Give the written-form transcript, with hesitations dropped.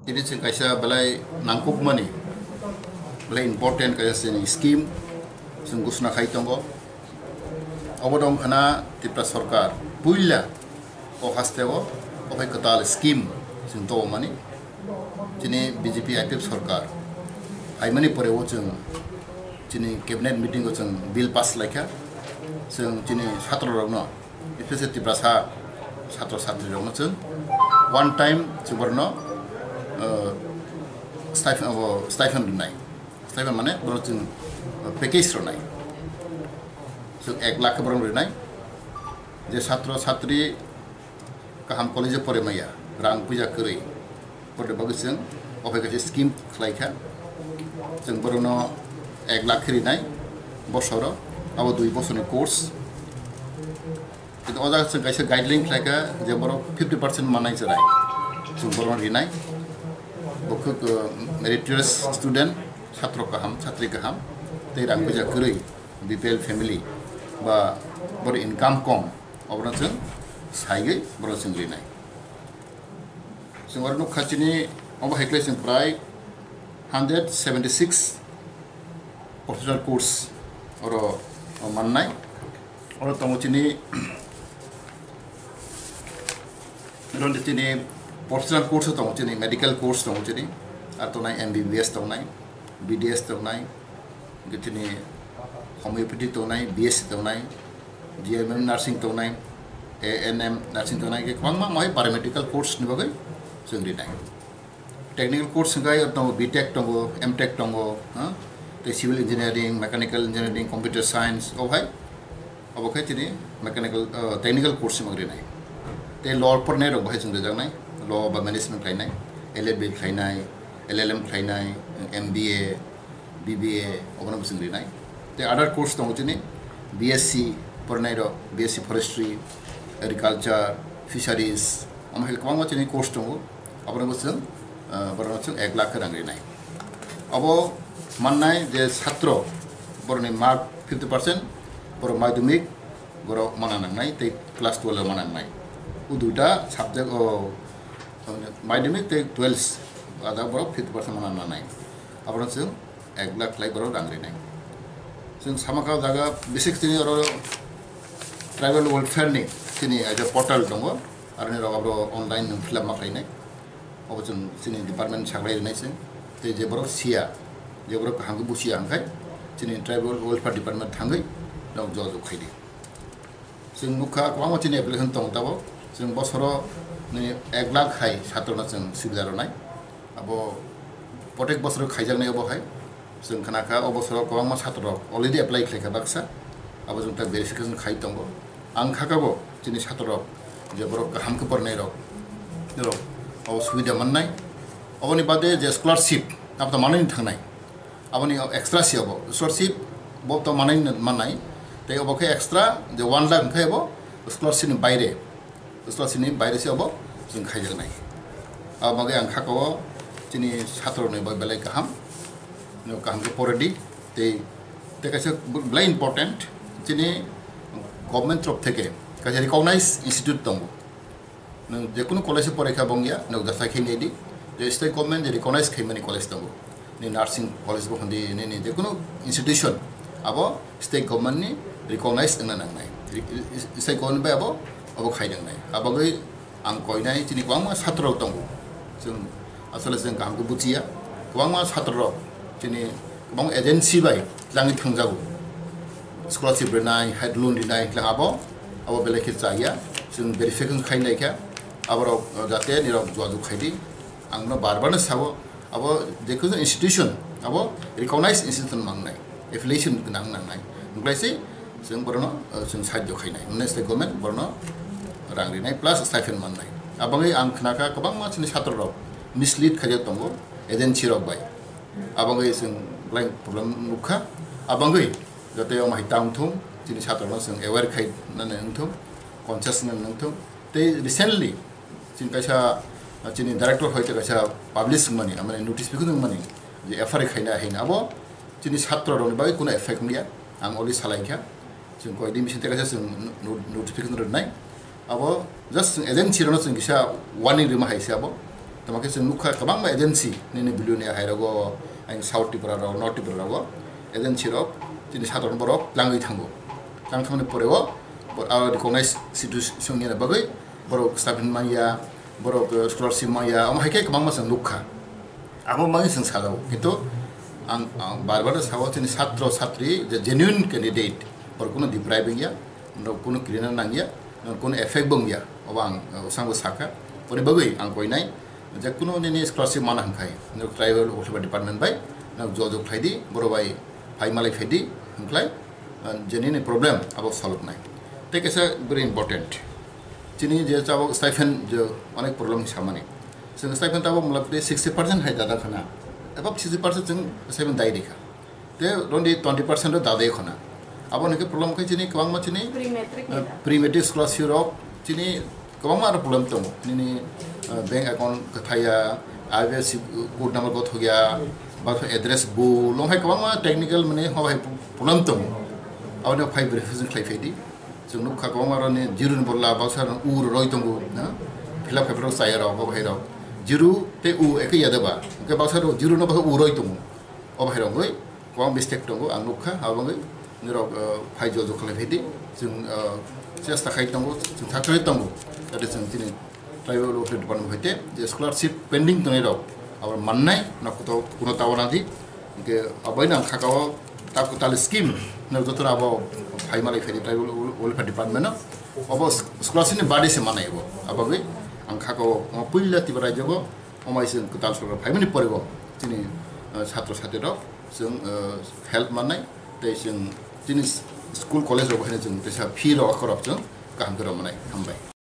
Ini kaisa balai nangkup mani, balai important kaisa ini scheme, sungguh sunah kai tonggo. Awalong kana tipra sarkar, puila, o hastewo, o kai ketal scheme, sungguh mani. Cini BJP aktif sarkar, ai mani pore wujung, cini cabinet meeting wujung bill pass lagi, sung cini satu orang no, itu sih tipra satu orang wujung, one time cuberno. Stipend dunai, stipend mana berarti package runai. So 1 lakh berang runai. Je satri kaham college pore maya, rang puja keri, pore bagus yang, oke kasih scheme kelaika, yang beruno 1 lakh runai, bosoro, awo 2 bosone course. Itu orang yang kasih guideline kelaika, je baru 50% mana yang cerai, so beruno runai. Bukuk meritorious student, satri kaham, terang puja keri, BPL family, ba ber income kom, orang tu sahaja berusaha rinai. Semua orang kacau ni, orang heklas yang pray 176 professional course, orang mana, orang tamu cini, orang di sini professional course tahu cini, medical course tahu cini, atau naik MBBS tahu naik, BDS tahu naik, gitu ni homeopathy tahu naik, BS tahu naik, GMM nursing tahu naik, ANM nursing tahu naik, kau mah paramedical course ni bagai, sendiri naik. Technical course ni atau BTech tahu, MTech tahu, civil engineering, mechanical engineering, computer science, oh hai, अब क्या चीज़ mechanical technical course में Garena है ते law पर नहीं रोक भाई चुंगे जाना है लॉ बा मैनेजमेंट खाइना है LLB खाइना है LLM खाइना है MBA BBA ओपन बस गरीना है ते अदर कोर्स तो मुझे नहीं BSc पर नहीं रो BSc फॉरेस्ट्री एग्रीकल्चर फिशरीज हम हेल्क वांग मुझे नहीं कोर्स तो ओपन बस बरना चुंग 1 लाख का गरीना है अब मानना है जे छात्र बरने मार्क 50% पर माध्यमिक गरो माना नांगनाय ते क्लास 12 माना नांगनाय उ दुटा सब्जेक्ट माध्यमिक ते 12 आदा बरो 50% माना नांगनाय आपण जों 1 लाख लाय बरो रांग्रिनाय जों सामाका जागा बेसिक तिनि आरो ट्राइबल वेलफेयर नि तिनि एज अ पोर्टल दङ आरो नि रगाबरो अनलाइन फिलअप माखायनाय अब जों तिनि डिपार्टमेन्ट सागलायनाय जों ते जे बरो सिया जे बरो हांगो बुसिया हांखाय तिनि ट्राइबल वेलफेयर डिपार्टमेन्ट थांगै दं जज खायदि जों नुखा गोबां मानसिनि एप्लिकेसन दं दाबो जों बोसोराव 1 लाख खाय छात्रना जों सुबिदा रनाय अब प्रत्येक बोसोर खायजानाय बहाय जों खोनाखा अब बोसोराव गोबां मा छात्र अलरेडि एप्लाइ खायखा बाक्सा अब जों ता भेरिफिकेसन खाय दं आं खाकाबो जोंनि छात्र जे बर गाहामखौ फरायनाय र अब सुबिदा मोननाय अबनि बादे जे स्कलारशिप अब त मानैनि थांनाय अबनि एक्सट्रा सियाबो स्कलारशिप बब त माननाय ते अब के एक्सट्रा जे 1 लाख खाय अब स्कलारशिपनि बायरे से अब जों खायजानाय अब मगे आं खाकाव जोंनि छात्रनि बेलाय गाहाम गाहामखौ फरायदि ते कासे बेलाय इम्पर्टेन्ट जोंनि गभर्नमेन्ट तरफ থেকে कासे रिकगनाइज इन्स्टिट्यूट दं नों जेकुनु कलेज फरायखा बंगिया नों दासाखै नेदि जे स्टेट गभर्नमेन्ट जे रिकगनाइज खायमानि कलेज दं नि नार्सिं कलेज बहन्दि नि जेकुनु इन्स्टिट्यूशन अब स्टेट गभर्नमेन्ट नि रिकगनाइज होना नांनाय स्टेट गभर्नमेन्ट अब खायदोंनाय आबागै आं कयनाय जोंनि गोबां छात्र दं जों आसले जों गाहामखौ बुजिया गोबां छात्र जोंनि गोबां एजेन्सि बाय लाङि थांजागौ स्कलारशिप होनाय हेड लोन होनाय लाङाबो अब बेलेग जाया जों भेरिफिकेसन खायनायखा आबाराव जाहाथे निराव जवाजु खायदि आंनो बारबानो साबो अब जेखौ इन्स्टिट्यूशन अब रिकगनाइज इन्स्टिट्यूशन मांनाय एफिलिएशन गोनां नांनाय ओमफ्रायसो जों बरनो जों साहाय्य खायनाय माने स्टेट गभर्नमेन्ट बरनो रां रिनाय प्लास स्टाइपेन्ड मोननाय आबाङै आं खोनाखा गोबां मानसिनि छात्रराव मिसलिड खायजा दङ एजेन्सि राव बाय आबाङै जों ब्लाइन्ड प्रब्लेम नुखा आबाङै जाहाथे माहि टाउनथुम जोंनि छात्रनाव जों एवेर खायनानै नोंथुम कनसियास नोंथुम ते रिसेन्टलि जों कायसा chini director hoite kaisa publish mani amane notice bikun mani je FR khaina haina abo chini chhatro roni bai kuna effect mia ang oli salaikha जों को एडमिशन ते जों नोटिफिकेशन रनाय अब जस्ट एजेंसी रनो जों किसा warning Rima हाइसे अब तमाके जों नुखा गोबां एजेंसी नेने बिलुने हायरागो आं साउथ टिपुरा रो नर्थ टिपुरा रो एजेंसी रो दिनै साधारन बर लांगै थांगो थांखांने परेव आरो रिकगनाइज सिचुएशन नि बागै बर स्टाफिन माया बर स्कलारशिप माया हम हाइके गोबां मास नुखा आबो मागे जों सागाव किन्तु आं बार बार सागाव दिनै छात्र छात्री जे जेन्युइन कैंडिडेट और कोनो डिप्राइविंग या कोनो क्रिमिनल नांगिया कोनो एफेक्ट बंगिया अब आं सांगो साखा परे बगै आं कोइनाय जे कोनो नेनि स्कलारशिप माना हंखाय ट्राइबल वेलफेयर डिपार्टमेंट बाय ज फाइदि बर बाय फाइमालाय फाइदि हंख्लाय जेनि प्रॉब्लम अब सॉल्व नाय टेक इज वेरी इंपोर्टेंट चिनि जे चाव स्टाइफेन जो अनेक प्रॉब्लम हिसाबमाने जों स्टाइफेन ताव मतलब 60% हाय दादा खना एबा 60% जों स्टाइफेन दाय देखा ते रन्डि 20% दादे खना अब नके प्रॉब्लम खै चिनि गोबां मा चिनि प्री मेट्रिक स्कॉलरशिप रक चिनि गोबां मा प्रॉब्लम दं नि बैंक अकाउंट कथाया आईबीएस कोड नंबर गथ हो गया बा एड्रेस बो लंहाय गोबां मा टेक्निकल माने हबाय प्रॉब्लम दं अब न फाइव रिफ्यूजन खाइफैदि जों नुखा गोबां मा ने जिरु बरला बासार उर रय दंगो ना फिलअप पेपर सायर अब भाइराव जिरु ते उ एके यादबा के बासार जिरु न बा उ रय दंगो अब भाइराव गय गोबां मिस्टेक दंगो आं नुखा हाबङै निराव फाइजो जो खालामफैदि जों चेष्टा खालामनांगौ जों थाखाय दंगौ जाहाथे जों दिनै ट्राइबल वेलफेयर डिपार्टमेन्ट हयते जे स्कलारशिप पेंडिं दंनाय राव आरो माननाय नखतो कुनो तावनादि के अबैना खाकाव ताकु ताल स्कीम न जतरा अब फाइमालाय फैदि ट्राइबल वेलफेयर डिपार्टमेन्ट अब स्कलारशिप नि बाडे से मानायबो अबगै आं खाकाव पुइला तिबराय जगो अमाइसन कुताल सरकार फाइमानि परेबो दिनै छात्र छात्री राव जों हेल्प माननाय ते जों जिनिस स्कूल कॉलेज रो बहायना जों तेसा फी रो अखरब जों गाहाम गोरा मानाय हामबाय।